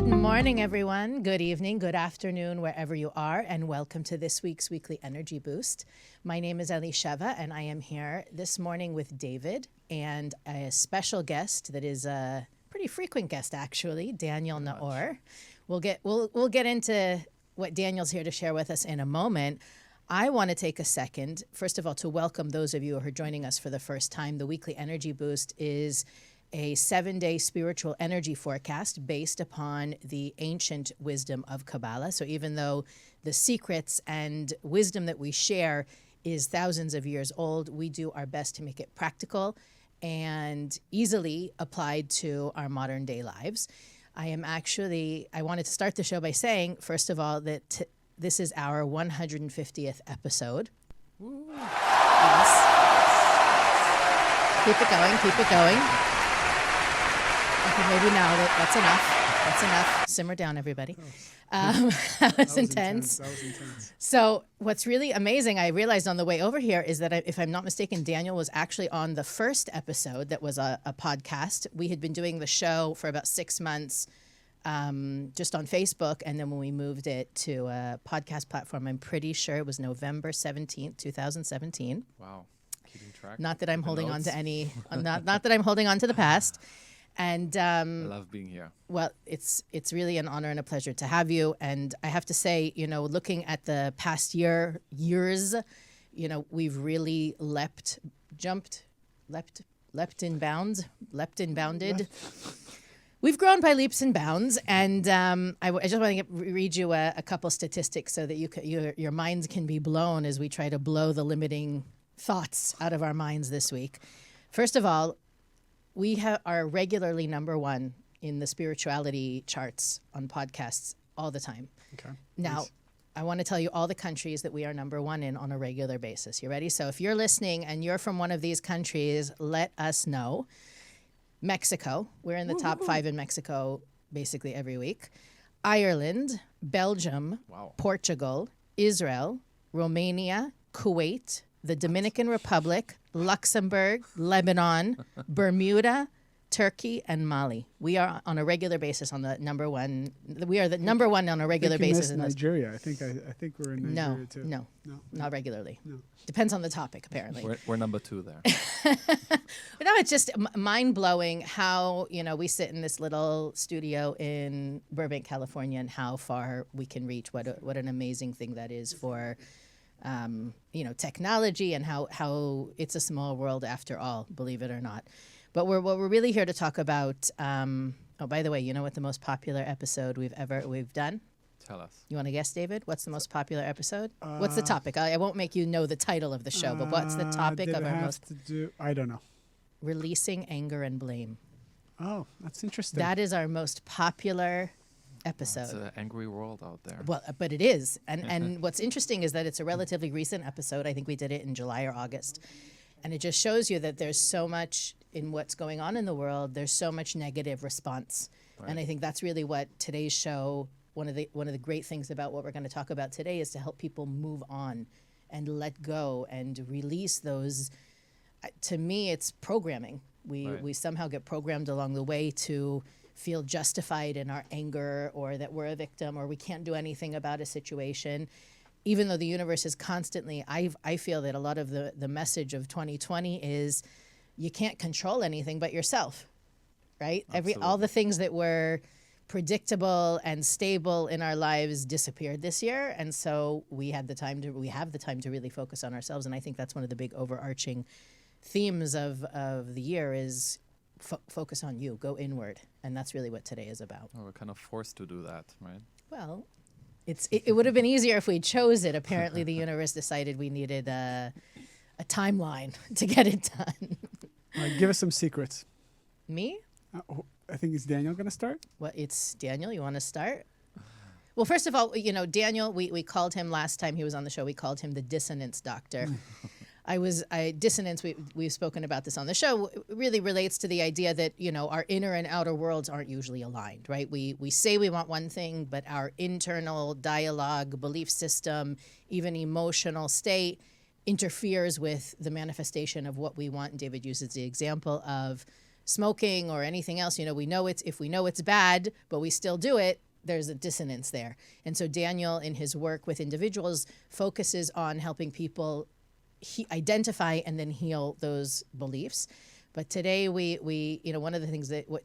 Good morning, everyone. Good evening, good afternoon, wherever you are, and welcome to this week's Weekly Energy Boost. My name is Elisheva, and I am here this morning with David and a special guest that is a pretty frequent guest, actually, Daniel Naor. We'll get into what Daniel's here to share with us in a moment. I want to take a second, first of all, to welcome those of you who are joining us for the first time. The Weekly Energy Boost is a 7-day spiritual energy forecast based upon the ancient wisdom of Kabbalah. So even though the secrets and wisdom that we share is thousands of years old, we do our best to make it practical and easily applied to our modern day lives. I wanted to start the show by saying, first of all, that this is our 150th episode. Yes. Keep it going. Okay, maybe now that's enough. Simmer down, everybody. That was intense. So what's really amazing, I realized on the way over here, is that if I'm not mistaken, Daniel was actually on the first episode that was a podcast. We had been doing the show for about 6 months just on Facebook, and then when we moved it to a podcast platform, I'm pretty sure it was November 17th, 2017. Wow, keeping track. Not that I'm holding on to any, not that I'm holding on to the past. And I love being here. Well, it's really an honor and a pleasure to have you. And I have to say, looking at the past years, we've really leapt and bounded. We've grown by leaps and bounds. And I just want to read you a couple statistics so that your minds can be blown as we try to blow the limiting thoughts out of our minds this week. First of all, we are regularly number one in the spirituality charts on podcasts all the time. Okay. Now, nice. I want to tell you all the countries that we are number one in on a regular basis. You ready? So if you're listening and you're from one of these countries, let us know. Mexico. We're in the top 5 in Mexico basically every week. Ireland, Belgium, Wow. Portugal, Israel, Romania, Kuwait, the Dominican Republic, Luxembourg, Lebanon, Bermuda, Turkey, and Mali. We are on a regular basis on the number one. We are the number one on a regular basis. In Nigeria. I think we're in Nigeria too. No, not regularly. No. Depends on the topic, apparently. We're number 2 there. But no, it's just mind-blowing how, we sit in this little studio in Burbank, California, and how far we can reach. What an amazing thing that is for technology, and how it's a small world after all, believe it or not. But what we're really here to talk about. By the way, you know what the most popular episode we've done? Tell us. You want to guess, David? What's the most popular episode? What's the topic? I won't make you know the title of the show, but what's the topic of our most? I don't know. Releasing anger and blame. Oh, that's interesting. That is our most popular episode. It's an angry world out there. Well, but it is. And what's interesting is that it's a relatively recent episode. I think we did it in July or August. And it just shows you that there's so much in what's going on in the world. There's so much negative response. Right. And I think that's really what today's show, one of the great things about what we're going to talk about today, is to help people move on and let go and release those. To me, it's programming. We somehow get programmed along the way to feel justified in our anger, or that we're a victim, or we can't do anything about a situation, even though the universe is constantly. I feel that a lot of the message of 2020 is you can't control anything but yourself, right? All the things that were predictable and stable in our lives disappeared this year, and so we have the time to really focus on ourselves. And I think that's one of the big overarching themes of the year is focus on you, go inward, and that's really what today is about. We're kind of forced to do that, right? Well, it would have been easier if we chose it. Apparently, the universe decided we needed a timeline to get it done. All right, give us some secrets. Me? I think it's Daniel going to start. Well, it's Daniel. You want to start? Well, first of all, Daniel, we called him last time he was on the show. We called him the dissonance doctor. Dissonance, we've spoken about this on the show, really relates to the idea that, our inner and outer worlds aren't usually aligned, right? We say we want one thing, but our internal dialogue, belief system, even emotional state interferes with the manifestation of what we want. And David uses the example of smoking or anything else, we know if we know it's bad, but we still do it, there's a dissonance there. And so Daniel, in his work with individuals, focuses on helping people identify and then heal those beliefs. But today we one of the things that what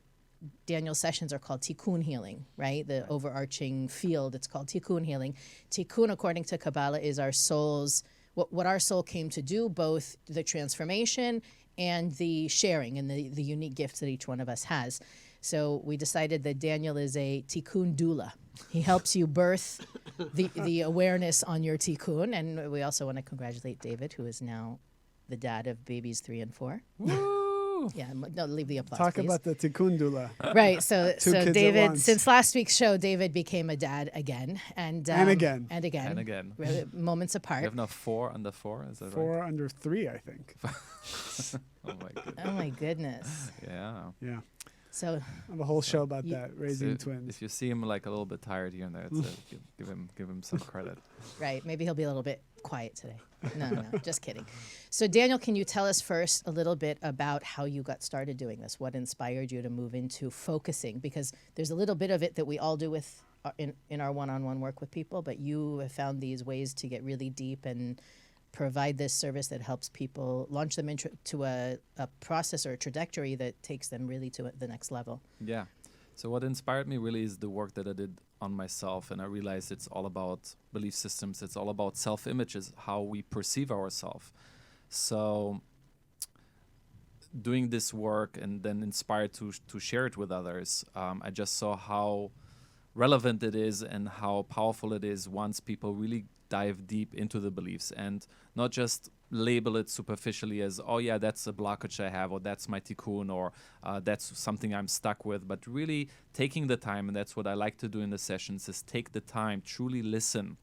Daniel's sessions are called tikkun healing, right? The overarching field, it's called tikkun healing. Tikkun, according to Kabbalah, is our soul's, what our soul came to do, both the transformation and the sharing and the unique gifts that each one of us has. So we decided that Daniel is a tikkun doula. He helps you birth the awareness on your tikkun. And we also want to congratulate David, who is now the dad of babies 3 and 4. Yeah, no, leave the applause, Talk please. about the tikkun doula. Right, so Two kids at David, once. since last week's show, David became a dad again. And again. And again. And again. Moments apart. You have now 4 under 4, is that 4 under 3, I think. right? Oh my goodness. Oh, my goodness. Yeah. Yeah. So I have a whole show about that, raising So twins. If you see him like a little bit tired here and there, it's give him some credit. right, maybe he'll be a little bit quiet today. No, just kidding. So Daniel, can you tell us first a little bit about how you got started doing this? What inspired you to move into focusing? Because there's a little bit of it that we all do with in our one-on-one work with people, but you have found these ways to get really deep and provide this service that helps people launch them into a process or a trajectory that takes them really to the next level. Yeah. So what inspired me really is the work that I did on myself, and I realized it's all about belief systems. It's all about self-images, how we perceive ourselves. So doing this work and then inspired to share it with others, I just saw how relevant it is and how powerful it is once people really dive deep into the beliefs and not just label it superficially as, oh yeah, that's a blockage I have, or that's my tikkun, or that's something I'm stuck with, but really taking the time, and that's what I like to do in the sessions, is take the time, truly listen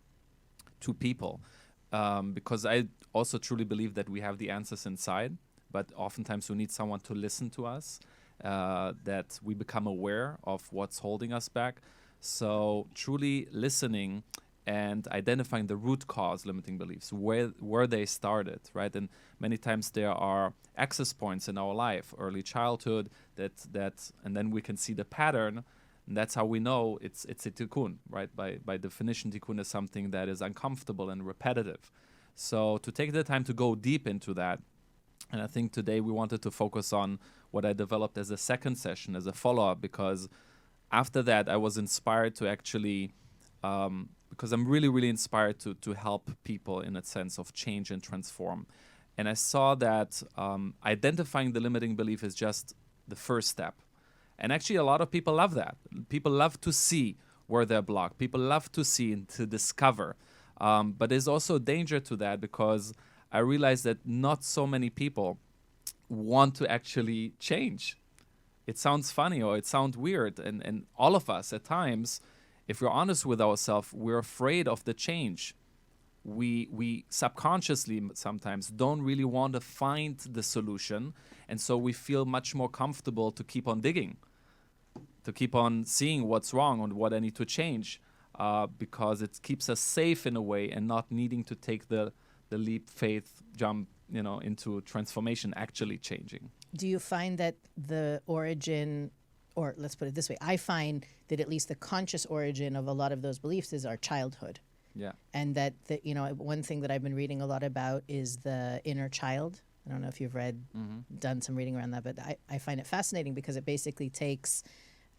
to people, because I also truly believe that we have the answers inside, but oftentimes we need someone to listen to us, that we become aware of what's holding us back. So truly listening and identifying the root cause limiting beliefs, where they started, right? And many times there are access points in our life, early childhood, that and then we can see the pattern, and that's how we know it's a tikkun, right? By definition, tikkun is something that is uncomfortable and repetitive. So to take the time to go deep into that, and I think today we wanted to focus on what I developed as a second session, as a follow-up, because after that I was inspired to actually because I'm really, really inspired to help people in a sense of change and transform. And I saw that identifying the limiting belief is just the first step. And actually, a lot of people love that. People love to see where they're blocked. People love to see and to discover. But there's also a danger to that, because I realized that not so many people want to actually change. It sounds funny or it sounds weird. And all of us at times, if we're honest with ourselves, we're afraid of the change. We subconsciously sometimes don't really want to find the solution, and so we feel much more comfortable to keep on digging, to keep on seeing what's wrong and what I need to change, because it keeps us safe in a way and not needing to take the leap, faith, jump, into transformation, actually changing. Do you find that the origin, or let's put it this way, I find that at least the conscious origin of a lot of those beliefs is our childhood. Yeah. And that one thing that I've been reading a lot about is the inner child. I don't know if you've done some reading around that, but I find it fascinating because it basically takes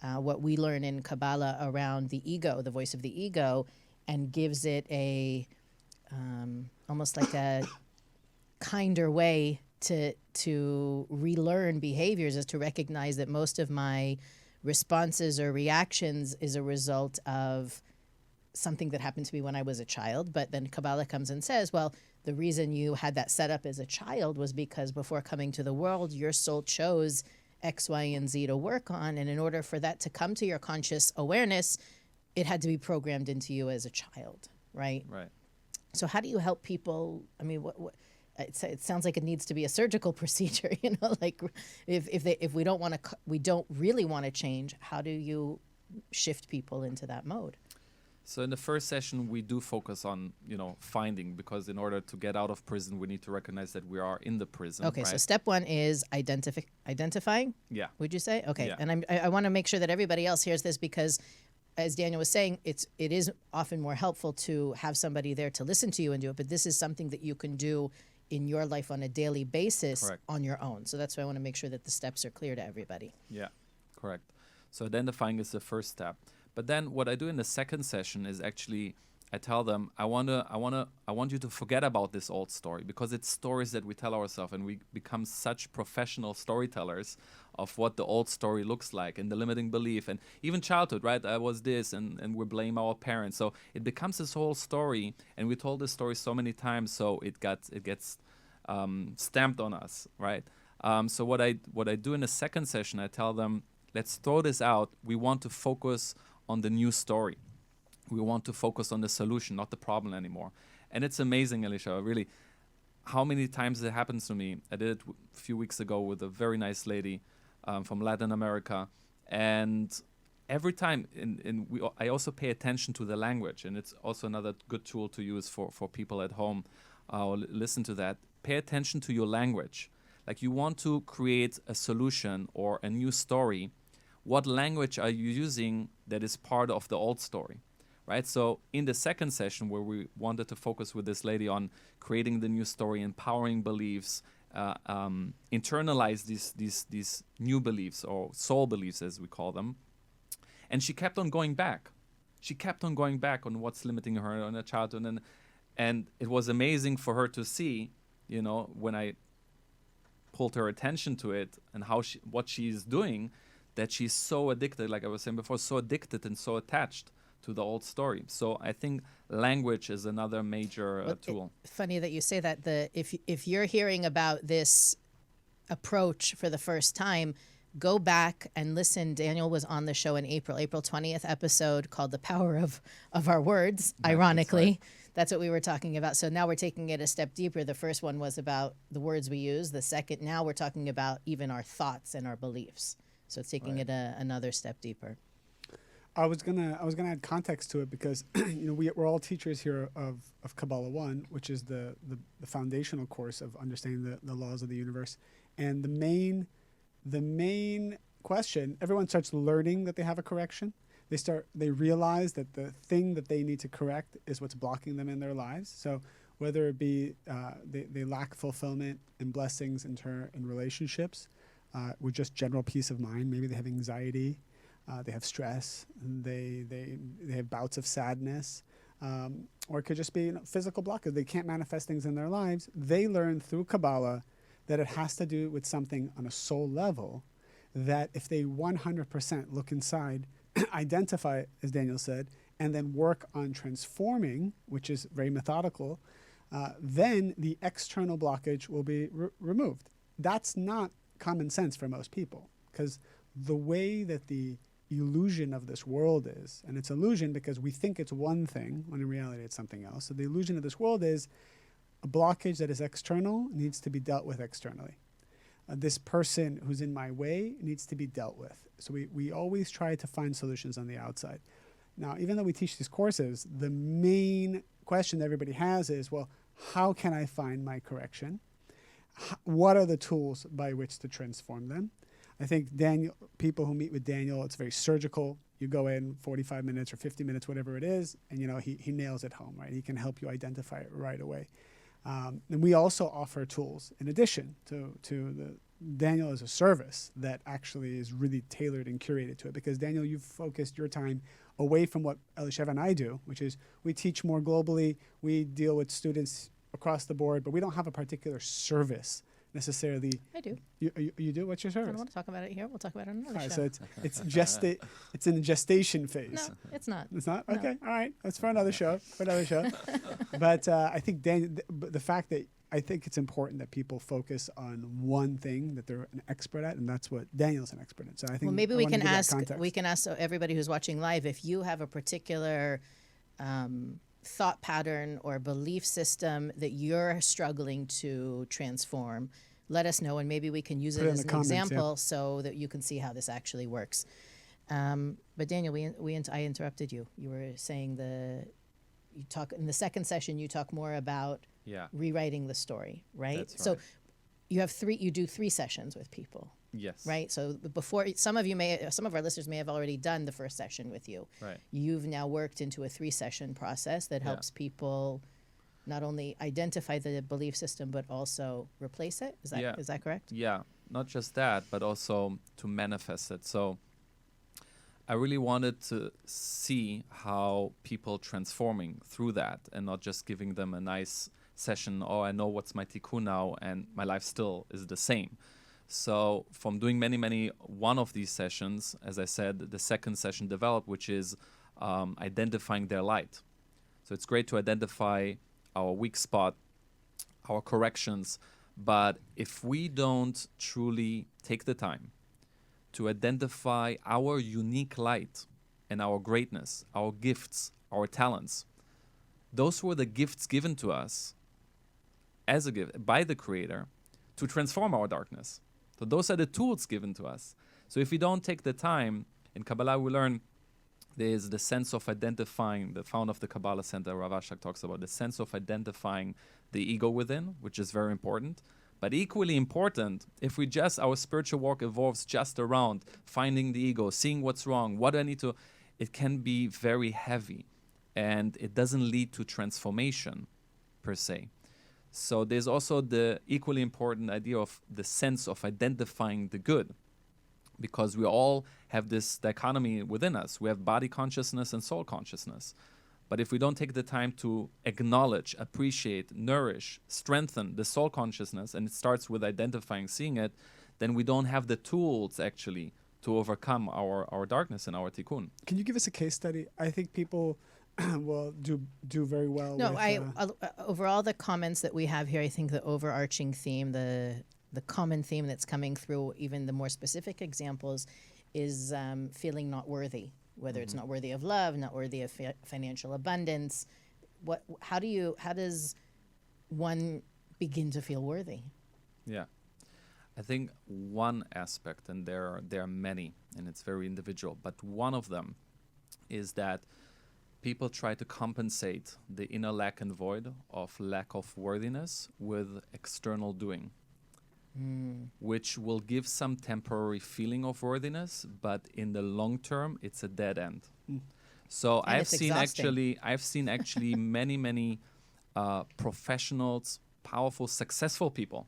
what we learn in Kabbalah around the ego, the voice of the ego, and gives it a almost like a kinder way to relearn behaviors, is to recognize that most of my responses or reactions is a result of something that happened to me when I was a child. But then Kabbalah comes and says, well, the reason you had that set up as a child was because before coming to the world, your soul chose X, Y, and Z to work on. And in order for that to come to your conscious awareness, it had to be programmed into you as a child, right? Right. So how do you help people? I mean, what it sounds like it needs to be a surgical procedure, like if we don't really want to change, how do you shift people into that mode? So in the first session, we do focus on, finding, because in order to get out of prison, we need to recognize that we are in the prison. Okay, right? so step one is identifying, Yeah. would you say? Okay, Yeah. and I want to make sure that everybody else hears this, because as Daniel was saying, it is often more helpful to have somebody there to listen to you and do it, but this is something that you can do in your life on a daily basis. Correct. On your own. So that's why I want to make sure that the steps are clear to everybody. Yeah, correct. So identifying is the first step. But then what I do in the second session is actually I tell them I want you to forget about this old story, because it's stories that we tell ourselves, and we become such professional storytellers of what the old story looks like, and the limiting belief, and even childhood, right? I was this, and we blame our parents. So it becomes this whole story, and we told this story so many times, so it gets stamped on us, right? So what I do in the second session, I tell them, let's throw this out. We want to focus on the new story. We want to focus on the solution, not the problem anymore. And it's amazing, Elisheva, really, how many times it happens to me. I did it a few weeks ago with a very nice lady from Latin America. And every time, I also pay attention to the language. And it's also another good tool to use for people at home. Listen to that. Pay attention to your language. Like, you want to create a solution or a new story. What language are you using that is part of the old story, right? So in the second session, where we wanted to focus with this lady on creating the new story, empowering beliefs, internalize these new beliefs, or soul beliefs as we call them, and she kept on going back. She kept on going back on what's limiting her on her childhood, and it was amazing for her to see, when I pulled her attention to it and what she's doing, that she's so addicted, like I was saying before, so addicted and so attached to the old story. So I think language is another major tool. Funny that you say that. If you're hearing about this approach for the first time, go back and listen. Daniel was on the show in April 20th episode, called The Power of Our Words, ironically. Right. That's what we were talking about. So now we're taking it a step deeper. The first one was about the words we use. The second, now we're talking about even our thoughts and our beliefs. So it's taking it another step deeper. I was gonna add context to it, because we're all teachers here of Kabbalah 1, which is the foundational course of understanding the laws of the universe. And the main question, everyone starts learning that they have a correction. They realize that the thing that they need to correct is what's blocking them in their lives. So whether it be they lack fulfillment and blessings in relationships, with just general peace of mind. Maybe they have anxiety, they have stress, they have bouts of sadness, or it could just be physical blockage. They can't manifest things in their lives. They learn through Kabbalah that it has to do with something on a soul level, that if they 100% look inside, identify it, as Daniel said, and then work on transforming, which is very methodical, then the external blockage will be removed. That's not common sense for most people, because the way that the illusion of this world is, and it's illusion because we think it's one thing when in reality it's something else. So the illusion of this world is a blockage that is external needs to be dealt with externally. This person who's in my way needs to be dealt with. So we always try to find solutions on the outside. Now, even though we teach these courses, the main question that everybody has is, well, how can I find my correction? What are the tools by which to transform them? I think people who meet with Daniel, it's very surgical. You go in 45 minutes or 50 minutes, whatever it is, and he nails it home, right? He can help you identify it right away. And we also offer tools in addition to Daniel is a service that actually is really tailored and curated to it, because Daniel, you've focused your time away from what Elisheva and I do, which is we teach more globally, we deal with students across the board, but we don't have a particular service necessarily. I do. You do? What's your I service? don't want to talk about it here. We'll talk about it on another All right, show. so it's in the gestation phase. No, it's not. It's not? No. Okay, all right. That's for another show. But I think the fact that I think it's important that people focus on one thing that they're an expert at, and that's what Daniel's an expert in. So I think maybe we can ask everybody who's watching live, if you have a particular thought pattern or belief system that you're struggling to transform, let us know, and maybe we can use it as an example so that you can see how this actually works. But Daniel, I interrupted you. You were saying you talk in the second session. You talk more about rewriting the story, right? That's So right. you do 3 sessions with people, Yes. right? So before some of our listeners may have already done the first session with you. Right. You've now worked into a 3-session process that helps people not only identify the belief system but also replace it. Is that correct? Yeah, not just that, but also to manifest it. So I really wanted to see how people transforming through that and not just giving them a nice session, oh, I know what's my tikkun now and my life still is the same. So from doing many, one of these sessions, as I said, the second session developed, which is identifying their light. So it's great to identify our weak spot, our corrections, but if we don't truly take the time to identify our unique light and our greatness, our gifts, our talents, those were the gifts given to us as a gift by the Creator to transform our darkness. So those are the tools given to us. So if we don't take the time, in Kabbalah we learn there is the sense of identifying, the founder of the Kabbalah Center, Rav Ashak, talks about the sense of identifying the ego within, which is very important. But equally important, if our spiritual walk evolves just around finding the ego, seeing what's wrong, what do I need to, it can be very heavy and it doesn't lead to transformation per se. So there's also the equally important idea of the sense of identifying the good, because we all have this dichotomy within us. We have body consciousness and soul consciousness. But if we don't take the time to acknowledge, appreciate, nourish, strengthen the soul consciousness, and it starts with identifying, seeing it, then we don't have the tools actually to overcome our darkness and our tikkun. Can you give us a case study? I think people will do very well. No, with, over all the comments that we have here, I think the overarching theme, the common theme that's coming through, even the more specific examples, is feeling not worthy. Whether it's not worthy of love, not worthy of financial abundance, how does one begin to feel worthy? Yeah, I think one aspect, and there are many, and it's very individual, but one of them is that people try to compensate the inner lack and void of lack of worthiness with external doing. Which will give some temporary feeling of worthiness, but in the long term, it's a dead end. So I've seen actually many professionals, powerful, successful people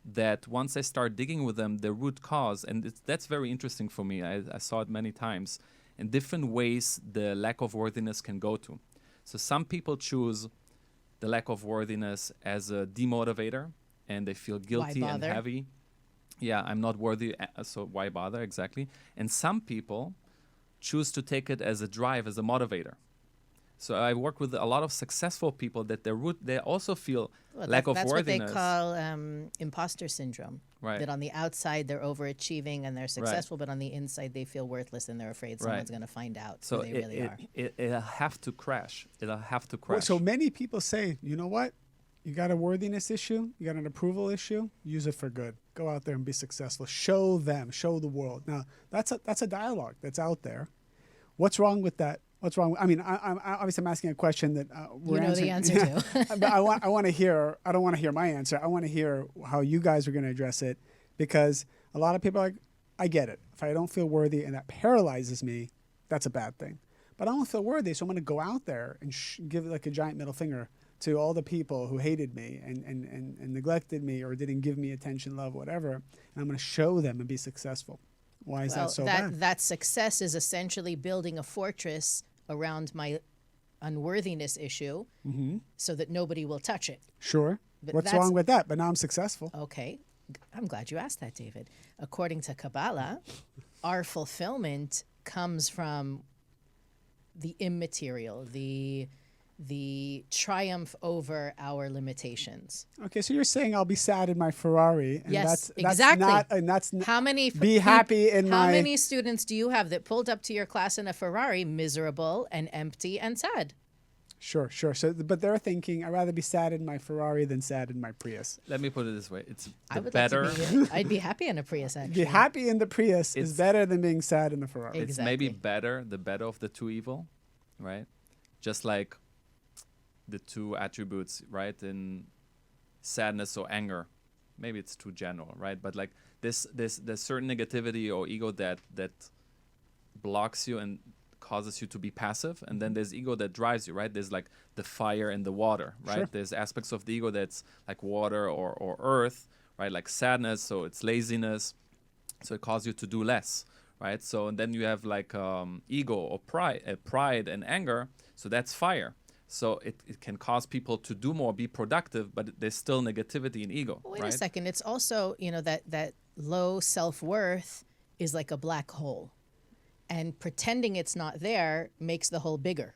that once I start digging with them, the root cause, and that's very interesting for me. I saw it many times in different ways the lack of worthiness can go to. So some people choose the lack of worthiness as a demotivator, and they feel guilty and heavy. Yeah, I'm not worthy, so why bother, exactly. And some people choose to take it as a drive, as a motivator. So I work with a lot of successful people that they also feel lack of worthiness. That's what they call imposter syndrome. Right. That on the outside they're overachieving and they're successful, but on the inside they feel worthless and they're afraid someone's going to find out who they really are. It'll have to crash. It'll have to crash. So many people say, you know what? You got a worthiness issue, you got an approval issue, use it for good. Go out there and be successful. Show them, show the world. Now, that's a dialogue that's out there. What's wrong with that? What's wrong? I mean, I'm obviously I'm asking a question that we're the answer to. But I want to hear. I don't want to hear my answer. I want to hear how you guys are going to address it, because a lot of people are like, I get it. If I don't feel worthy and that paralyzes me, that's a bad thing. But I don't feel worthy, so I'm going to go out there and give like a giant middle finger to all the people who hated me and neglected me or didn't give me attention, love, whatever. And I'm going to show them and be successful. Why is that so bad? That success is essentially building a fortress around my unworthiness issue so that nobody will touch it. Sure. But what's wrong with that? But now I'm successful. Okay. I'm glad you asked that, David. According to Kabbalah, our fulfillment comes from the immaterial, the triumph over our limitations. Okay, so you're saying I'll be sad in my Ferrari. And yes, that's exactly. How many students do you have that pulled up to your class in a Ferrari miserable and empty and sad? Sure. So, but they're thinking, I'd rather be sad in my Ferrari than sad in my Prius. Let me put it this way: it's I the would better. like to be, I'd be happy in a Prius, Be actually. happy in the Prius is It's- better than being sad in the Ferrari. Ex- It's maybe Exactly. the better of the two evil, right? Just like the two attributes, right? In sadness or anger, maybe it's too general, right? But like there's certain negativity or ego that blocks you and causes you to be passive, and then there's ego that drives you, right? There's like the fire and the water, right? Sure. There's aspects of the ego that's like water or earth, right? Like sadness, so it's laziness, so it causes you to do less, right? So and then you have like ego or pride and anger, so that's fire. So it can cause people to do more, be productive, but there's still negativity in ego, Wait right? a second. It's also, that low self-worth is like a black hole. And pretending it's not there makes the hole bigger.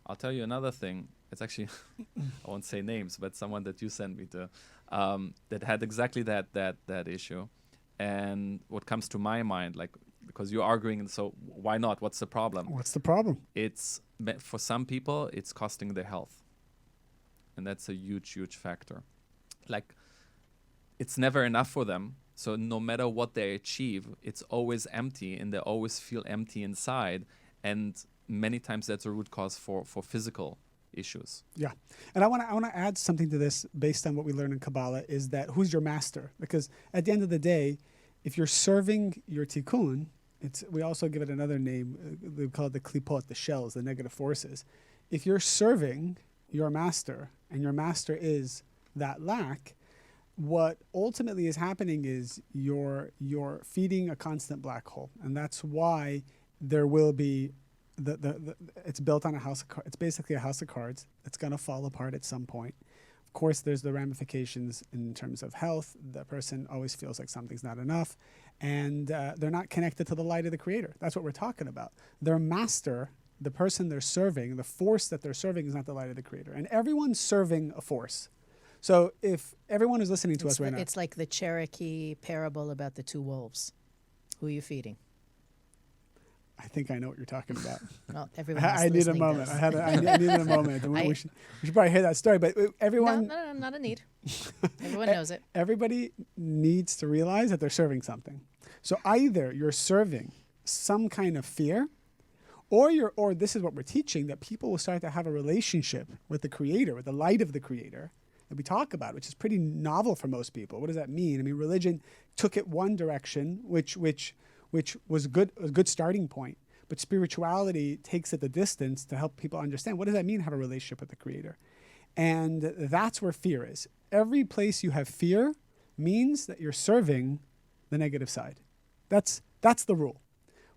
I'll tell you another thing. It's actually, I won't say names, but someone that you sent me to that had exactly that issue. And what comes to my mind, like, because you're arguing, so why not? What's the problem? What's the problem? It's for some people, it's costing their health, and that's a huge factor. Like, it's never enough for them. So no matter what they achieve, it's always empty, and they always feel empty inside. And many times that's a root cause for physical issues. Yeah, and I want to add something to this based on what we learn in Kabbalah is that who's your master? Because at the end of the day, if you're serving your tikkun, we also give it another name. We call it the klipot, the shells, the negative forces. If you're serving your master, and your master is that lack, what ultimately is happening is you're feeding a constant black hole, and that's why there will be it's built on a house of cards. It's basically a house of cards. It's going to fall apart at some point. Of course, there's the ramifications in terms of health. The person always feels like something's not enough, and they're not connected to the light of the Creator. That's what we're talking about. Their master, the person they're serving, the force that they're serving is not the light of the Creator, and everyone's serving a force. So if everyone who's listening to us right now, It's like the Cherokee parable about the two wolves. Who are you feeding? I think I know what you're talking about. Well, everyone I need a listening moment. does. I needed a moment. And we should probably hear that story. But everyone, No, not a need. Everyone knows it. everybody needs to realize that they're serving something. So either you're serving some kind of fear, or this is what we're teaching, that people will start to have a relationship with the Creator, with the light of the Creator that we talk about, which is pretty novel for most people. What does that mean? I mean, religion took it one direction, which was a good starting point. But spirituality takes it the distance to help people understand, what does that mean, have a relationship with the Creator? And that's where fear is. Every place you have fear means that you're serving the negative side. That's the rule.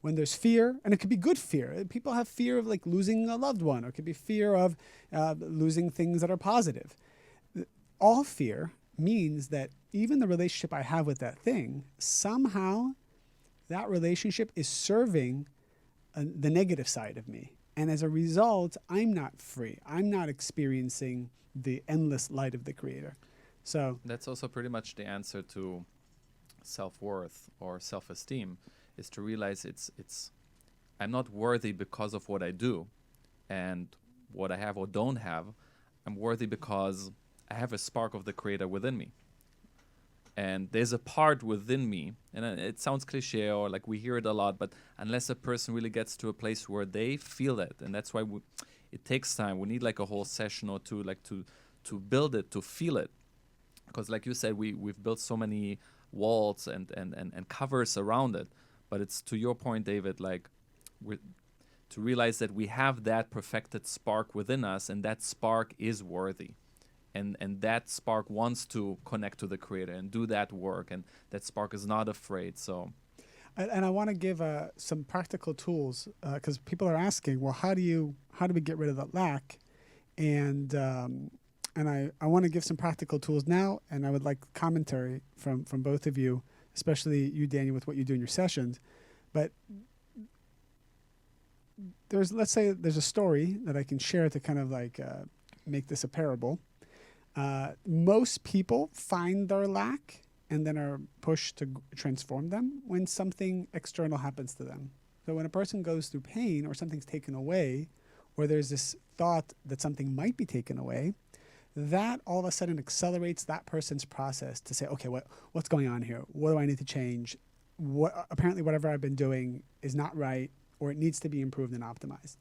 When there's fear, and it could be good fear. People have fear of like losing a loved one, or it could be fear of losing things that are positive. All fear means that even the relationship I have with that thing, somehow that relationship is serving the negative side of me. And as a result, I'm not free. I'm not experiencing the endless light of the Creator. So That's also pretty much the answer to self-worth or self-esteem, is to realize it's I'm not worthy because of what I do and what I have or don't have. I'm worthy because I have a spark of the Creator within me. And there's a part within me, and it sounds cliche or like we hear it a lot, but unless a person really gets to a place where they feel it, and that's why it takes time. We need like a whole session or two, like to build it, to feel it. Because like you said, we've built so many walls and covers around it. But it's to your point, David, like to realize that we have that perfected spark within us, and that spark is worthy. And that spark wants to connect to the Creator and do that work, and that spark is not afraid. So, and I want to give some practical tools, because people are asking, well, how do we get rid of that lack? And I want to give some practical tools now, and I would like commentary from both of you, especially you, Daniel, with what you do in your sessions. But let's say there's a story that I can share to kind of like make this a parable. Most people find their lack and then are pushed to transform them when something external happens to them. So when a person goes through pain or something's taken away, or there's this thought that something might be taken away, that all of a sudden accelerates that person's process to say, okay, what's going on here? What do I need to change? Apparently whatever I've been doing is not right, or it needs to be improved and optimized.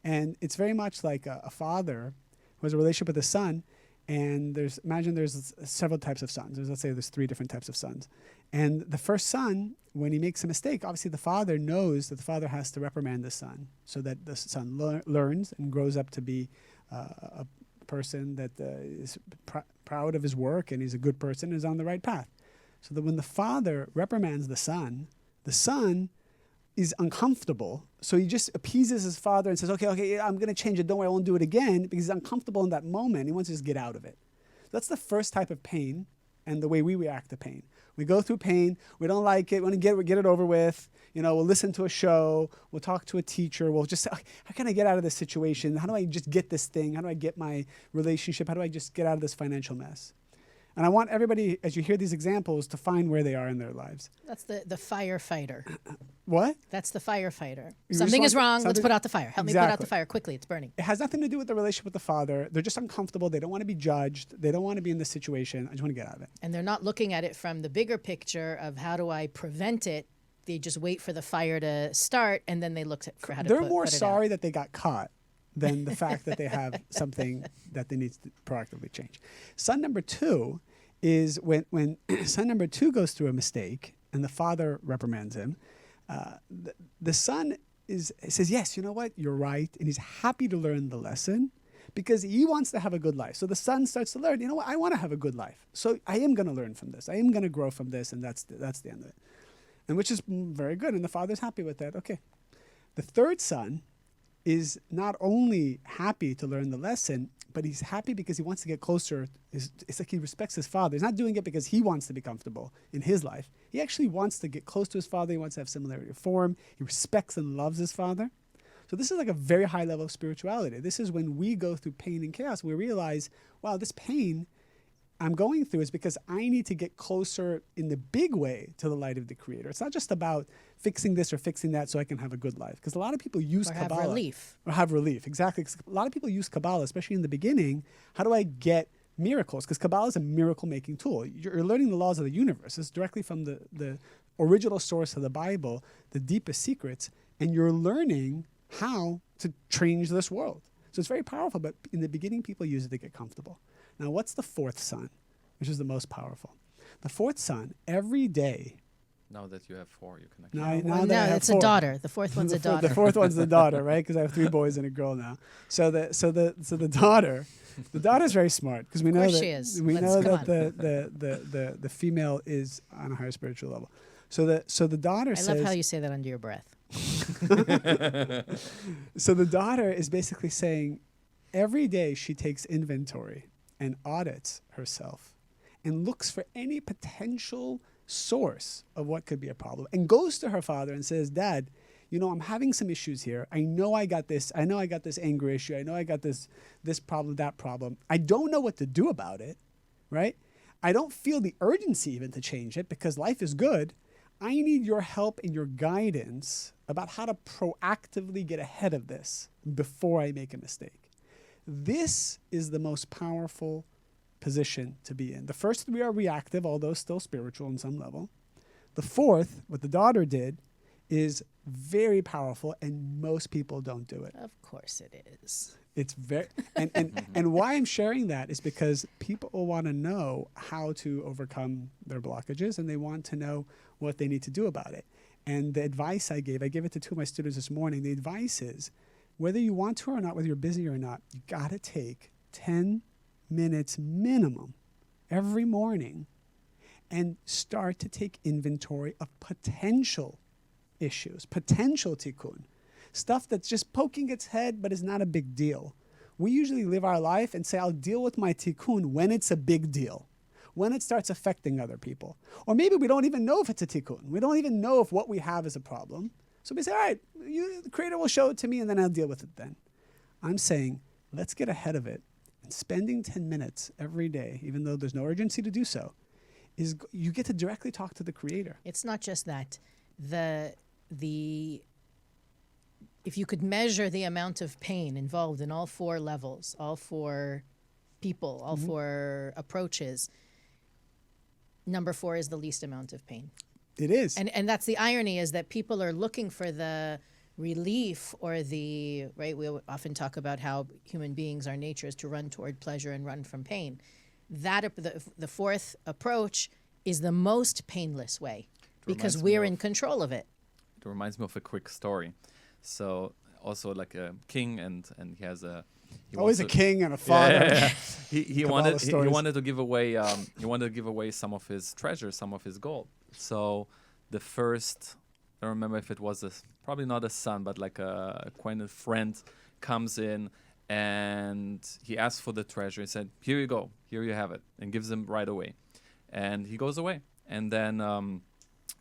And it's very much like a father who has a relationship with his son, and imagine there's several types of sons. Let's say there's 3 different types of sons. And the first son, when he makes a mistake, obviously the father knows that the father has to reprimand the son so that the son learns and grows up to be a person that is proud of his work, and he's a good person and is on the right path. So that when the father reprimands the son is uncomfortable. So he just appeases his father and says, okay, I'm going to change it. Don't worry, I won't do it again, because he's uncomfortable in that moment. He wants to just get out of it. So that's the first type of pain, and the way we react to pain. We go through pain. We don't like it. We want to get it over with. We'll listen to a show. We'll talk to a teacher. We'll just say, how can I get out of this situation? How do I just get this thing? How do I get my relationship? How do I just get out of this financial mess? And I want everybody, as you hear these examples, to find where they are in their lives. That's the firefighter. What? That's the firefighter. You Something just is wrong. Let's put out the fire. Help me put out the fire quickly. It's burning. It has nothing to do with the relationship with the father. They're just uncomfortable. They don't want to be judged. They don't want to be in this situation. I just want to get out of it. And they're not looking at it from the bigger picture of how do I prevent it. They just wait for the fire to start, and then they look for how to They're put more it sorry out. that they got caught than the fact that they have something that they need to proactively change. Son number 2 is when son number 2 goes through a mistake and the father reprimands him, the son says, yes, you know what, you're right. And he's happy to learn the lesson because he wants to have a good life. So the son starts to learn, you know what, I want to have a good life. So I am going to learn from this. I am going to grow from this. And that's the end of it. And which is very good. And the father's happy with that. Okay. The third son is not only happy to learn the lesson, but he's happy because he wants to get closer. It's like he respects his father. He's not doing it because he wants to be comfortable in his life. He actually wants to get close to his father. He wants to have similarity of form. He respects and loves his father. So this is like a very high level of spirituality. This is when we go through pain and chaos, we realize, wow, this pain I'm going through is because I need to get closer in the big way to the light of the Creator. It's not just about fixing this or fixing that so I can have a good life. Because a lot of people use Kabbalah. Have relief. Or have relief, exactly. 'Cause a lot of people use Kabbalah, especially in the beginning. How do I get miracles? Because Kabbalah is a miracle-making tool. You're learning the laws of the universe. It's directly from the original source of the Bible, the deepest secrets, and you're learning how to change this world. So it's very powerful, but in the beginning, people use it to get comfortable. Now, what's the fourth son, which is the most powerful? The fourth son, every day. Now that you have 4, you can Now that I have it's 4. a daughter. The fourth one's a daughter. The fourth one's the daughter, right? Because I have 3 boys and a girl now. So the daughter, the daughter's very smart because we know course that she is. we Let's know come that the female is on a higher spiritual level. So the daughter says. I love how you say that under your breath. So the daughter is basically saying, every day she takes inventory and audits herself and looks for any potential source of what could be a problem and goes to her father and says, Dad, I'm having some issues here. I know I got this anger issue. I know I got this problem, that problem. I don't know what to do about it, right? I don't feel the urgency even to change it because life is good. I need your help and your guidance about how to proactively get ahead of this before I make a mistake. This is the most powerful position to be in. The first 3 are reactive, although still spiritual on some level. The fourth, what the daughter did, is very powerful, and most people don't do it. Of course it is. It's very and why I'm sharing that is because people want to know how to overcome their blockages, and they want to know what they need to do about it. And the advice I gave it to 2 of my students this morning. The advice is, whether you want to or not, whether you're busy or not, you got to take 10 minutes minimum every morning and start to take inventory of potential issues, potential tikkun, stuff that's just poking its head but is not a big deal. We usually live our life and say, I'll deal with my tikkun when it's a big deal, when it starts affecting other people. Or maybe we don't even know if it's a tikkun. We don't even know if what we have is a problem. So we say, all right, the Creator will show it to me and then I'll deal with it then. I'm saying, let's get ahead of it. And spending 10 minutes every day, even though there's no urgency to do so, is you get to directly talk to the Creator. It's not just that. if you could measure the amount of pain involved in all four levels, all four people, all four approaches, number 4 is the least amount of pain. It is. And that's the irony, is that people are looking for the relief or the, right, we often talk about how human beings, our nature is to run toward pleasure and run from pain. That the fourth approach is the most painless way because we're in control of it. It reminds me of a quick story. So also like a king, and he has a always a king and a father. He wanted to give away some of his treasure, some of his gold. So the first, I don't remember if it was probably not a son, but like a acquainted friend comes in and he asks for the treasure. He said, "Here you go, here you have it," and gives him right away. And he goes away. And then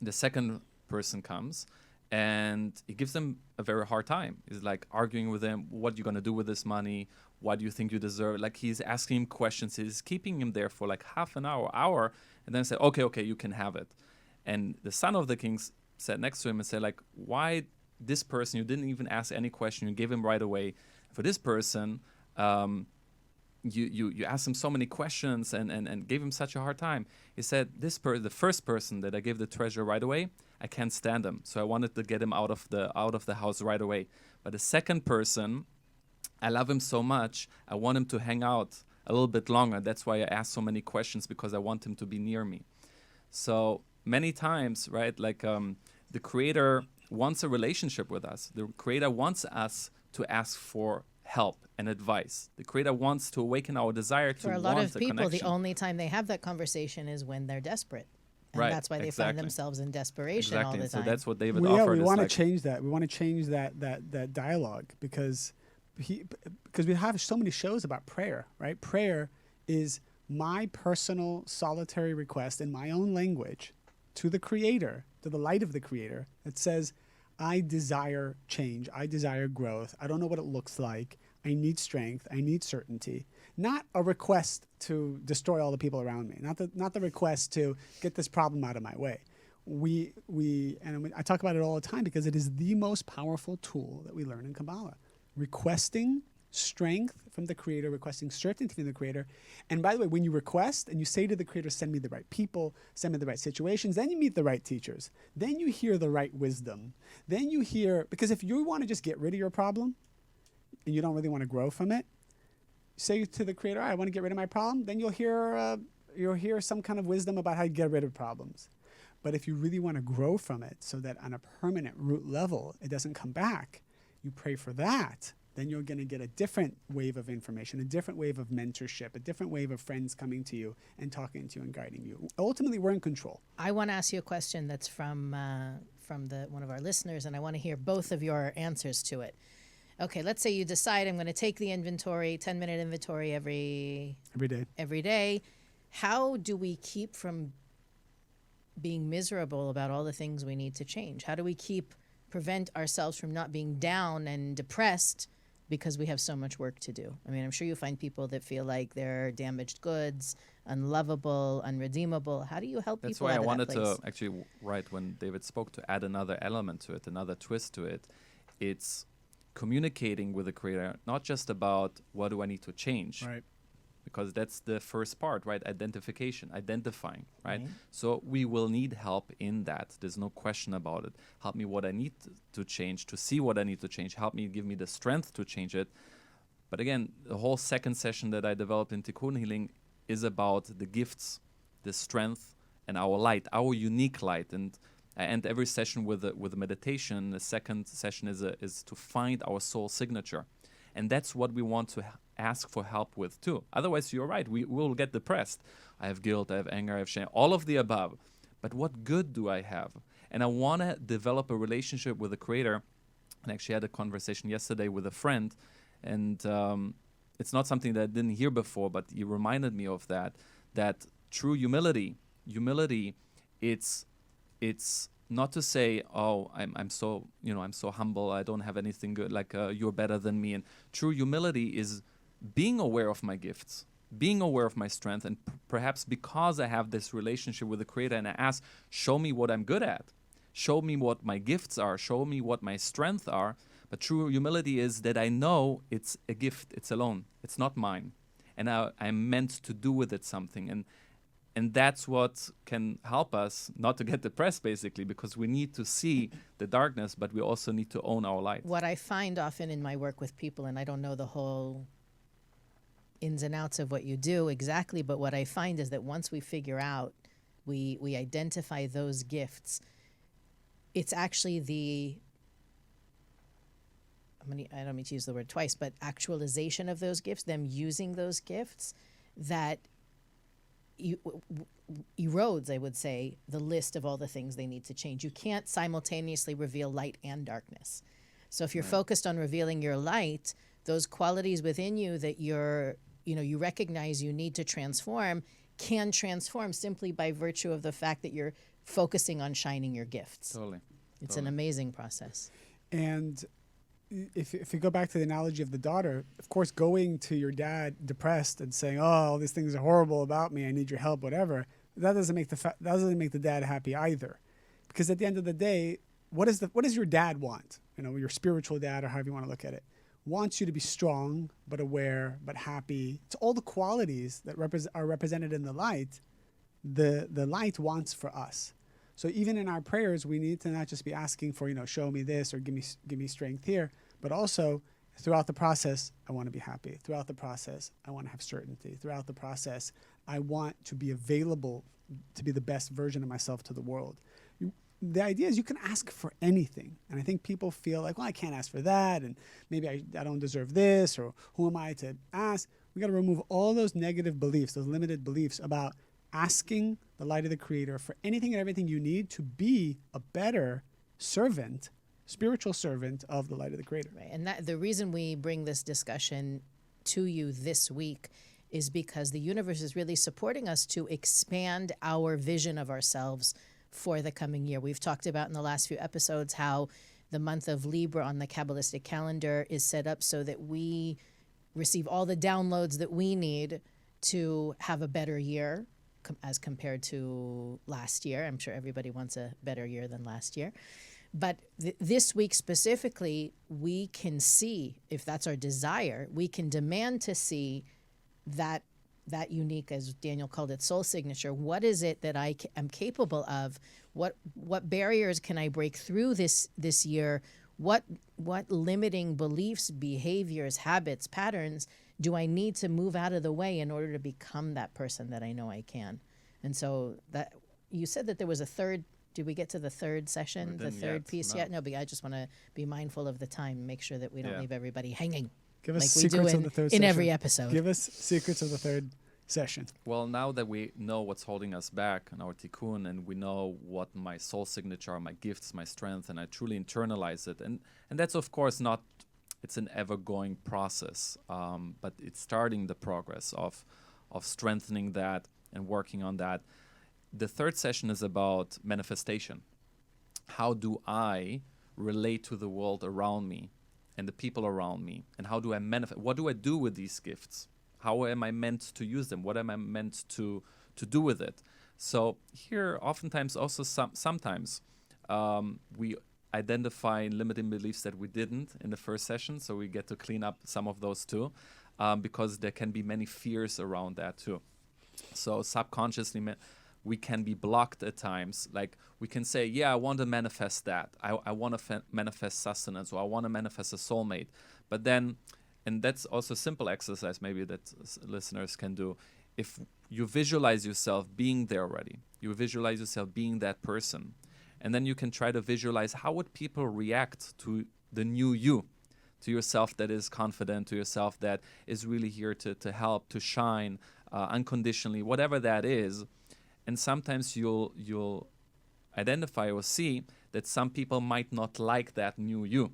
the second person comes and he gives them a very hard time. He's like arguing with them, what are you going to do with this money? Why do you think you deserve it? Like he's asking him questions. He's keeping him there for like half an hour, and then said, okay, you can have it. And the son of the king sat next to him and said, like, why this person, you didn't even ask any question, you gave him right away. For this person, you asked him so many questions and gave him such a hard time. He said, the first person that I gave the treasure right away, I can't stand him. So I wanted to get him out of the house right away. But the second person, I love him so much, I want him to hang out a little bit longer. That's why I asked so many questions, because I want him to be near me. So many times, right, like the Creator wants a relationship with us. The Creator wants us to ask for help and advice. The Creator wants to awaken our desire to want a connection. For a lot of people, the only time they have that conversation is when they're desperate. And that's why they find themselves in desperation all the time. So that's what David offered. We want to change that. We want to change that dialogue because we have so many shows about prayer, right? Prayer is my personal solitary request in my own language to the Creator, to the light of the Creator, that says, I desire change. I desire growth. I don't know what it looks like. I need strength. I need certainty. Not a request to destroy all the people around me. Not the request to get this problem out of my way. I talk about it all the time because it is the most powerful tool that we learn in Kabbalah. Requesting strength from the Creator, requesting certainty from the Creator. And by the way, when you request and you say to the Creator, send me the right people, send me the right situations, then you meet the right teachers. Then you hear the right wisdom. Then you hear, because if you want to just get rid of your problem and you don't really want to grow from it, say to the Creator, I want to get rid of my problem, then you'll hear some kind of wisdom about how to get rid of problems. But if you really want to grow from it so that on a permanent root level, it doesn't come back, you pray for that. Then you're going to get a different wave of information, a different wave of mentorship, a different wave of friends coming to you and talking to you and guiding you. Ultimately, we're in control. I want to ask you a question that's from one of our listeners, and I want to hear both of your answers to it. Okay, let's say you decide, I'm going to take the inventory, 10-minute inventory every day. How do we keep from being miserable about all the things we need to change? How do we prevent ourselves from not being down and depressed because we have so much work to do? I mean, I'm sure you find people that feel like they're damaged goods, unlovable, unredeemable. How do you help people out of that place? That's why I wanted to actually, right, when David spoke, to add another element to it, another twist to it. It's communicating with the Creator, not just about what do I need to change, right? Because that's the first part, right? Identifying, right? Mm-hmm. So we will need help in that. There's no question about it. Help me what I need to change, to see what I need to change. Help me, give me the strength to change it. But again, the whole second session that I developed in Tikkun Healing is about the gifts, the strength, and our light, our unique light. And I end every session with a meditation. The second session is to find our soul signature. And that's what we want to ask for help with too. Otherwise, you're right, we will get depressed. I have guilt, I have anger, I have shame, all of the above. But what good do I have? And I want to develop a relationship with the Creator. And I actually had a conversation yesterday with a friend, and it's not something that I didn't hear before, but he reminded me of that true humility, it's not to say, oh, I'm so humble, I don't have anything good, like you're better than me. And true humility is being aware of my gifts, being aware of my strength, and perhaps because I have this relationship with the Creator and I ask, show me what I'm good at, show me what my gifts are, show me what my strengths are, But true humility is that I know it's a gift, it's alone, it's not mine. And I'm meant to do with it something. And that's what can help us not to get depressed, basically, because we need to see the darkness, but we also need to own our light. What I find often in my work with people, and I don't know the whole ins and outs of what you do exactly, but what I find is that once we figure out, we identify those gifts, it's actually I don't mean to use the word twice, but actualization of those gifts, them using those gifts, that erodes, I would say, the list of all the things they need to change. You can't simultaneously reveal light and darkness. So if you're focused on revealing your light, those qualities within you that you recognize you need to transform can transform simply by virtue of the fact that you're focusing on shining your gifts. Totally. It's an amazing process. And if you go back to the analogy of the daughter, of course, going to your dad depressed and saying, "Oh, all these things are horrible about me. I need your help," whatever, that doesn't make the dad happy either, because at the end of the day, what does your dad want? Your spiritual dad, or however you want to look at it, wants you to be strong, but aware, but happy. It's all the qualities that are represented in the light. The light wants for us. So even in our prayers, we need to not just be asking for, show me this or give me strength here, but also throughout the process, I want to be happy. Throughout the process, I want to have certainty. Throughout the process, I want to be available to be the best version of myself to the world. The idea is you can ask for anything. And I think people feel like, well, I can't ask for that, and maybe I don't deserve this, or who am I to ask? We got to remove all those negative beliefs, those limited beliefs about asking the light of the Creator for anything and everything you need to be a better servant, spiritual servant of the light of the Creator. Right. And the reason we bring this discussion to you this week is because the universe is really supporting us to expand our vision of ourselves for the coming year. We've talked about in the last few episodes how the month of Libra on the Kabbalistic calendar is set up so that we receive all the downloads that we need to have a better year as compared to last year. I'm sure everybody wants a better year than last year. But this week specifically, we can see, if that's our desire, we can demand to see that unique, as Daniel called it, soul signature. What is it that I am capable of? What barriers can I break through this year? What limiting beliefs, behaviors, habits, patterns do I need to move out of the way in order to become that person that I know I can? And so that you said that there was a third. Did we get to the third session, the third piece yet? No, but I just want to be mindful of the time, make sure that we don't leave everybody hanging. Give us like secrets we do of the third in session. every episode. Give us secrets of the third session. Well, now that we know what's holding us back in our tikkun, and we know what my soul signature are, my gifts, my strength, and I truly internalize it, and that's of course not. It's an ever-going process, but it's starting the progress of strengthening that and working on that. The third session is about manifestation. How do I relate to the world around me and the people around me? And how do I manifest? What do I do with these gifts? How am I meant to use them? What am I meant to do with it? So here, oftentimes, also sometimes we identify limiting beliefs that we didn't in the first session. So we get to clean up some of those too, because there can be many fears around that too. So subconsciously, we can be blocked at times. Like we can say, yeah, I want to manifest that. I want to manifest sustenance, or I want to manifest a soulmate. But then, and that's also a simple exercise maybe that listeners can do. If you visualize yourself being there already, you visualize yourself being that person, and then you can try to visualize how would people react to the new you, to yourself that is confident, to yourself that is really here to help, to shine unconditionally, whatever that is. And sometimes you'll identify or see that some people might not like that new you.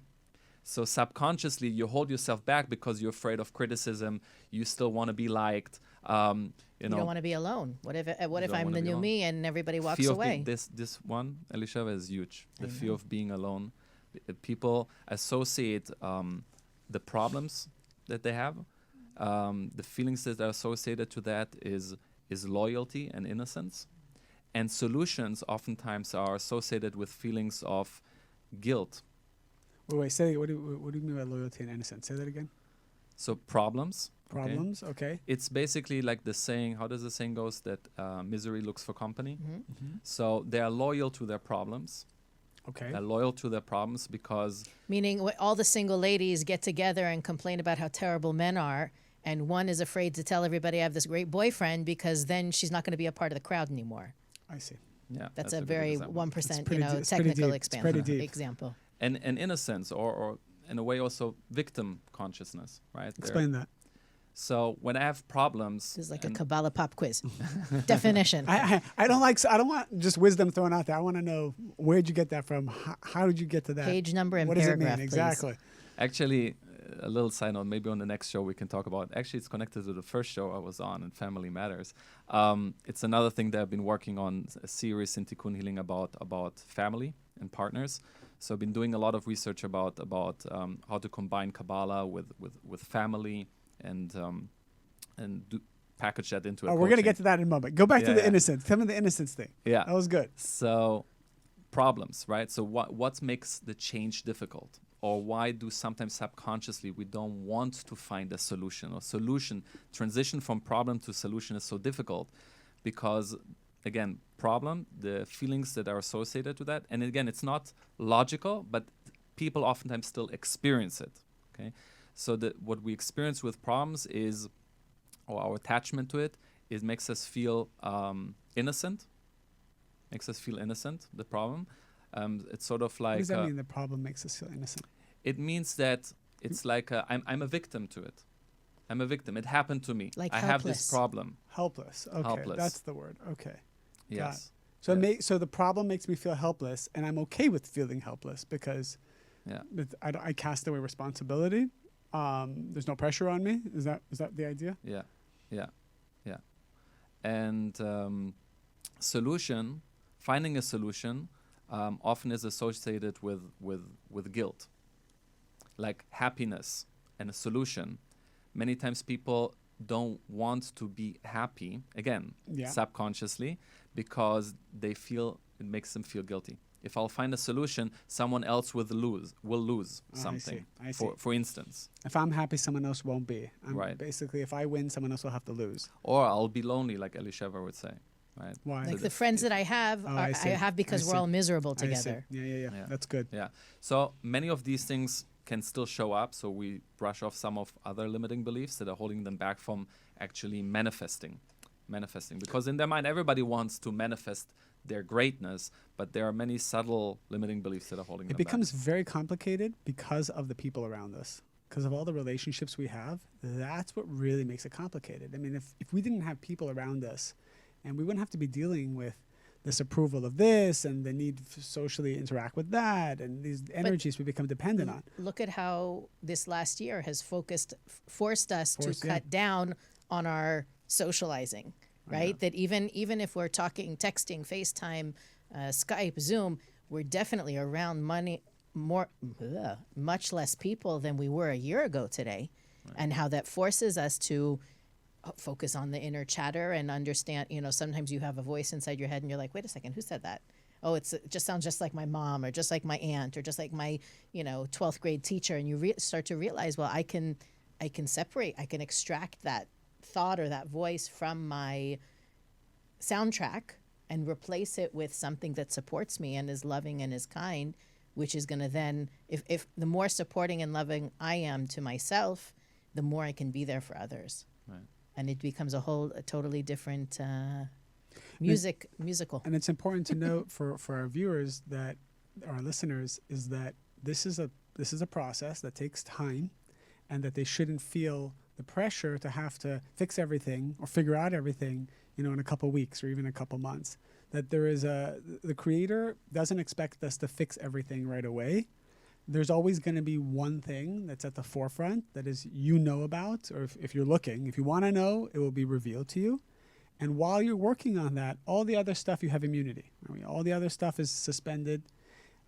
So subconsciously, you hold yourself back because you're afraid of criticism. You still want to be liked. You don't want to be alone. What if I'm the new alone. me and everybody walks Fear away? This one, Elisheva, is huge. The fear of being alone. People associate the problems that they have. The feelings that are associated to that is loyalty and innocence. And solutions oftentimes are associated with feelings of guilt Wait, say what do you mean by loyalty and innocence? Say that again. So problems. okay? Problems, okay. It's basically like the saying, how does the saying goes, that misery looks for company. So they are loyal to their problems. Okay. They're loyal to their problems because Meaning all the single ladies get together and complain about how terrible men are, and one is afraid to tell everybody I have this great boyfriend because then she's not going to be a part of the crowd anymore. I see. yeah, That's a good very example. 1%, It's pretty you know, it's pretty technical deep. It's pretty deep. example. And in a sense, or in a way also victim consciousness, right? Explain that. So when I have problems, This is like a and- Kabbalah pop quiz. Definition. I don't want just wisdom thrown out there. I want to know, where'd you get that from? How did you get to that? Page number and what does it paragraph, mean please. exactly? Actually, a little side note, maybe on the next show we can talk about. Actually, it's connected to the first show I was on, in Family Matters. It's another thing that I've been working on, a series in Tikkun Healing about family and partners. So I've been doing a lot of research about how to combine Kabbalah with family and package that into a We're gonna coaching. get to that in a moment. Go back to Yeah, the yeah. innocence. Tell me the innocence thing. Yeah. That was good. So problems, right? So what makes the change difficult? Or why do sometimes subconsciously we don't want to find a solution or solution? Transition from problem to solution is so difficult because, again, problem, the feelings that are associated to that, and again, it's not logical, but people oftentimes still experience it, okay? So what we experience with problems is, or our attachment to it, it makes us feel innocent, the problem. It's sort of like... What does that mean? The problem makes us feel innocent. It means that it's like I'm a victim to it. I'm a victim. It happened to me. Like I have this helpless. problem. Helpless. Okay, Helpless. that's the word. Okay. Yes. So Yeah. so the problem makes me feel helpless, and I'm okay with feeling helpless because Yeah. I cast away responsibility. There's no pressure on me. Is that the idea? Yeah. And finding a solution often is associated with guilt. Like happiness and a solution. Many times people don't want to be happy, again, Yeah. subconsciously, because they feel it makes them feel guilty. If I'll find a solution, someone else will lose something. I see. For instance. If I'm happy, someone else won't be. Right. Basically, if I win, someone else will have to lose. Or I'll be lonely, like Elisheva would say. Right? Why? Like the friends that I have, Oh, I I see. have because I we're see. all miserable I see. together. Yeah. Yeah. That's good. Yeah. So many of these things can still show up. So we brush off some of other limiting beliefs that are holding them back from actually manifesting. Because in their mind, everybody wants to manifest their greatness, but there are many subtle limiting beliefs that are holding them It becomes very complicated because of the people around us, because of all the relationships we have. That's what really makes it complicated. I mean, if we didn't have people around us, and we wouldn't have to be dealing with this approval of this and the need to socially interact with that and these energies we become dependent on. Look at how this last year has forced us to Forced, yeah. cut down on our socializing, right? That even if we're talking, texting, FaceTime, Skype, Zoom, we're definitely around much less people than we were a year ago today, and how that forces us to focus on the inner chatter and understand, sometimes you have a voice inside your head and you're like, wait a second, who said that? Oh, it just sounds just like my mom or just like my aunt or just like my, 12th grade teacher. And you start to realize, well, I can separate, I can extract that thought or that voice from my soundtrack and replace it with something that supports me and is loving and is kind, which is going to then, if the more supporting and loving I am to myself, the more I can be there for others. Right. And it becomes a totally different musical. And it's important to note for our viewers, that our listeners, is that this is a process that takes time, and that they shouldn't feel the pressure to have to fix everything or figure out everything, in a couple of weeks or even a couple months. That the Creator doesn't expect us to fix everything right away. There's always going to be one thing that's at the forefront that is about, or if you're looking, if you want to know, it will be revealed to you. And while you're working on that, all the other stuff you have immunity. I mean, all the other stuff is suspended.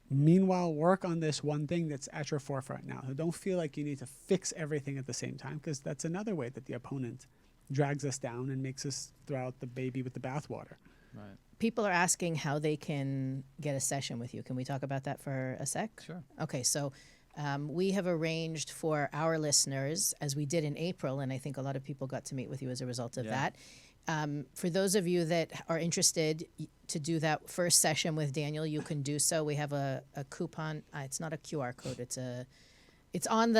Meanwhile, work on this one thing that's at your forefront now. So don't feel like you need to fix everything at the same time, because that's another way that the opponent drags us down and makes us throw out the baby with the bathwater. Right. People are asking how they can get a session with you. Can we talk about that for a sec? Sure. Okay, so We have arranged for our listeners, as we did in April, and I think a lot of people got to meet with you as a result of that. For those of you that are interested to do that first session with Daniel, you can do so. We have a coupon. It's not a QR code. It's on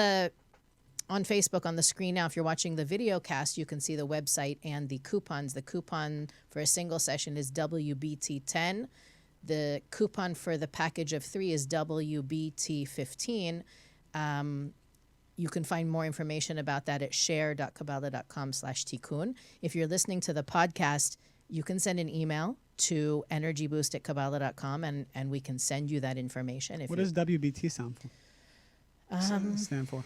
Facebook on the screen now. If you're watching the video cast, you can see the website and the coupons. The coupon for a single session is WBT10. The coupon for the package of 3 is WBT15. You can find more information about that at share.kabbalah.com/tikkun. If you're listening to the podcast, you can send an email to energyboost@kabbalah.com and we can send you that information. What does WBT stand for?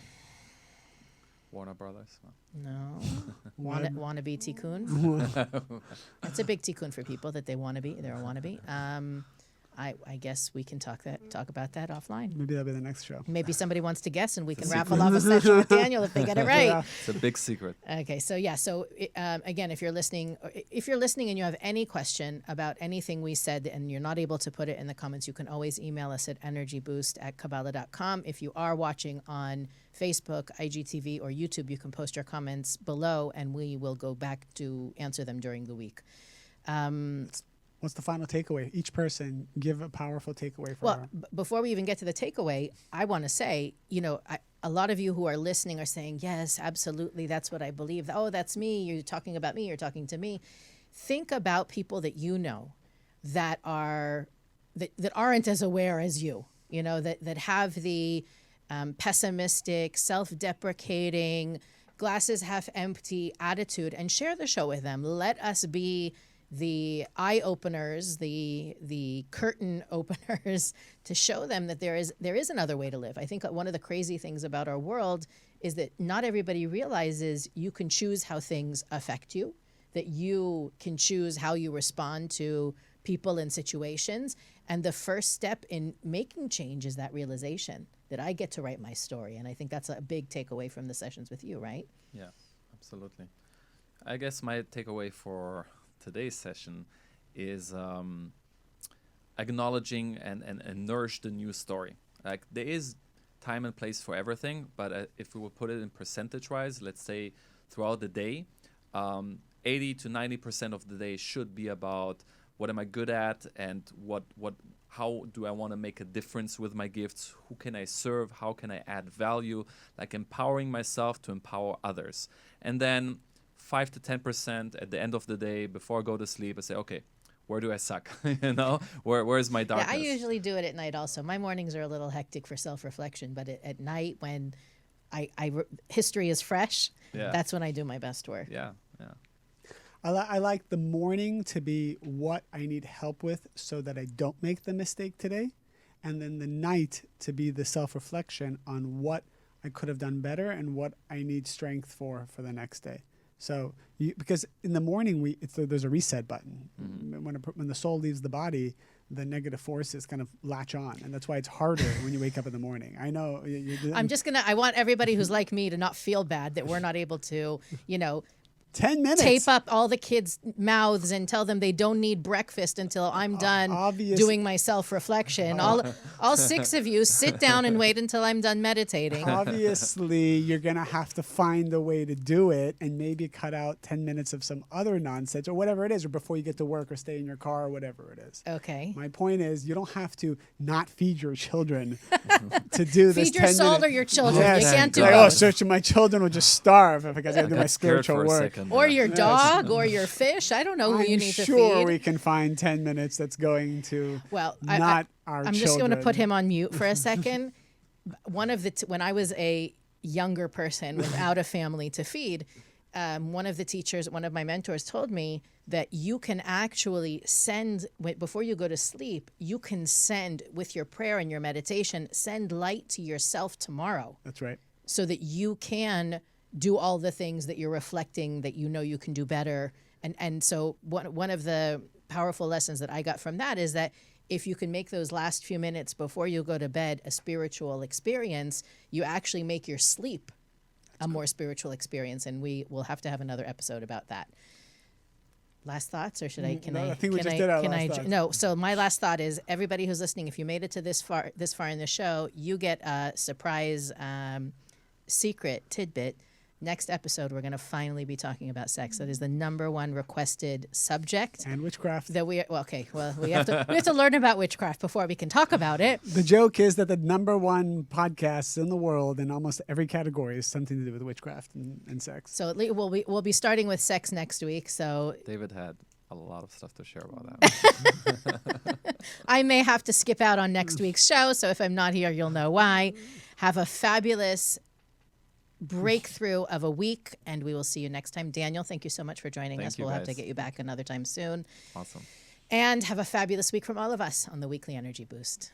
Warner Brothers. No. Wanna be tikkun? That's a big tikkun for people that they want to be. They're a wannabe. I guess we can talk about that offline. Maybe that'll be the next show. Maybe somebody wants to guess, and we can raffle off a session with Daniel if they get it right. Yeah. It's a big secret. Okay, so yeah, again, if you're listening and you have any question about anything we said and you're not able to put it in the comments, you can always email us at energyboost@kabbalah.com. If you are watching on Facebook, IGTV, or YouTube, you can post your comments below, and we will go back to answer them during the week. What's the final takeaway? Each person give a powerful takeaway for Well, before we even get to the takeaway, I want to say, a lot of you who are listening are saying, yes, absolutely, that's what I believe. Oh, that's me. You're talking about me. You're talking to me. Think about people that you know that aren't as aware as you, that have the pessimistic, self-deprecating, glasses half empty attitude, and share the show with them. Let us be the eye openers, the curtain openers, to show them that there is another way to live. I think one of the crazy things about our world is that not everybody realizes you can choose how things affect you, that you can choose how you respond to people and situations. And the first step in making change is that realization that I get to write my story. And I think that's a big takeaway from the sessions with you, right? Yeah, absolutely. I guess my takeaway for today's session is acknowledging and nourish the new story. Like, there is time and place for everything, but if we would put it in percentage wise, let's say throughout the day, 80 to 90% of the day should be about what am I good at, and how do I want to make a difference with my gifts? Who can I serve? How can I add value? Like empowering myself to empower others. And then 5 to 10% at the end of the day before I go to sleep, I say, okay, where do I suck? Where is my darkness? Yeah, I usually do it at night also. My mornings are a little hectic for self-reflection, but at night when history is fresh, that's when I do my best work. Yeah. I like the morning to be what I need help with so that I don't make the mistake today. And then the night to be the self-reflection on what I could have done better and what I need strength for the next day. So, because in the morning there's a reset button. Mm-hmm. When the soul leaves the body, the negative forces kind of latch on, and that's why it's harder when you wake up in the morning. I know. I want everybody who's like me to not feel bad that we're not able to, 10 minutes. Tape up all the kids' mouths and tell them they don't need breakfast until I'm done doing my self-reflection. All 6 of you sit down and wait until I'm done meditating. Obviously, you're going to have to find a way to do it and maybe cut out 10 minutes of some other nonsense or whatever it is, or before you get to work or stay in your car or whatever it is. Okay. My point is, you don't have to not feed your children to do this. Feed your soul or your children. Yes. You can't do like, both. Searching my children will just starve if I got to do my spiritual work. Or your dog, or your fish. I don't know who you need to feed. I'm sure we can find 10 minutes that's going to our children. I'm just going to put him on mute for a second. When I was a younger person without a family to feed, one of my mentors told me that you can actually before you go to sleep, you can send, with your prayer and your meditation, send light to yourself tomorrow. That's right. So that you can do all the things that you're reflecting that you can do better. And so one of the powerful lessons that I got from that is that if you can make those last few minutes before you go to bed a spiritual experience, you actually make your sleep a more spiritual experience. And we will have to have another episode about that. Last thoughts, or should I? Can No, I? I think we can just I, did our can last I? thoughts. No. So my last thought is, everybody who's listening, if you made it to this far in the show, you get a surprise secret tidbit. Next episode, we're going to finally be talking about sex. That is the #1 requested subject. And witchcraft. That we we have to learn about witchcraft before we can talk about it. The joke is that the #1 podcast in the world in almost every category is something to do with witchcraft and sex. So at least we'll be starting with sex next week. So David had a lot of stuff to share about that. I may have to skip out on next week's show. So if I'm not here, you'll know why. Have a fabulous breakthrough of a week, and we will see you next time. Daniel, thank you so much for joining us. We'll have to get you back another time soon. Awesome. And have a fabulous week from all of us on the Weekly Energy Boost.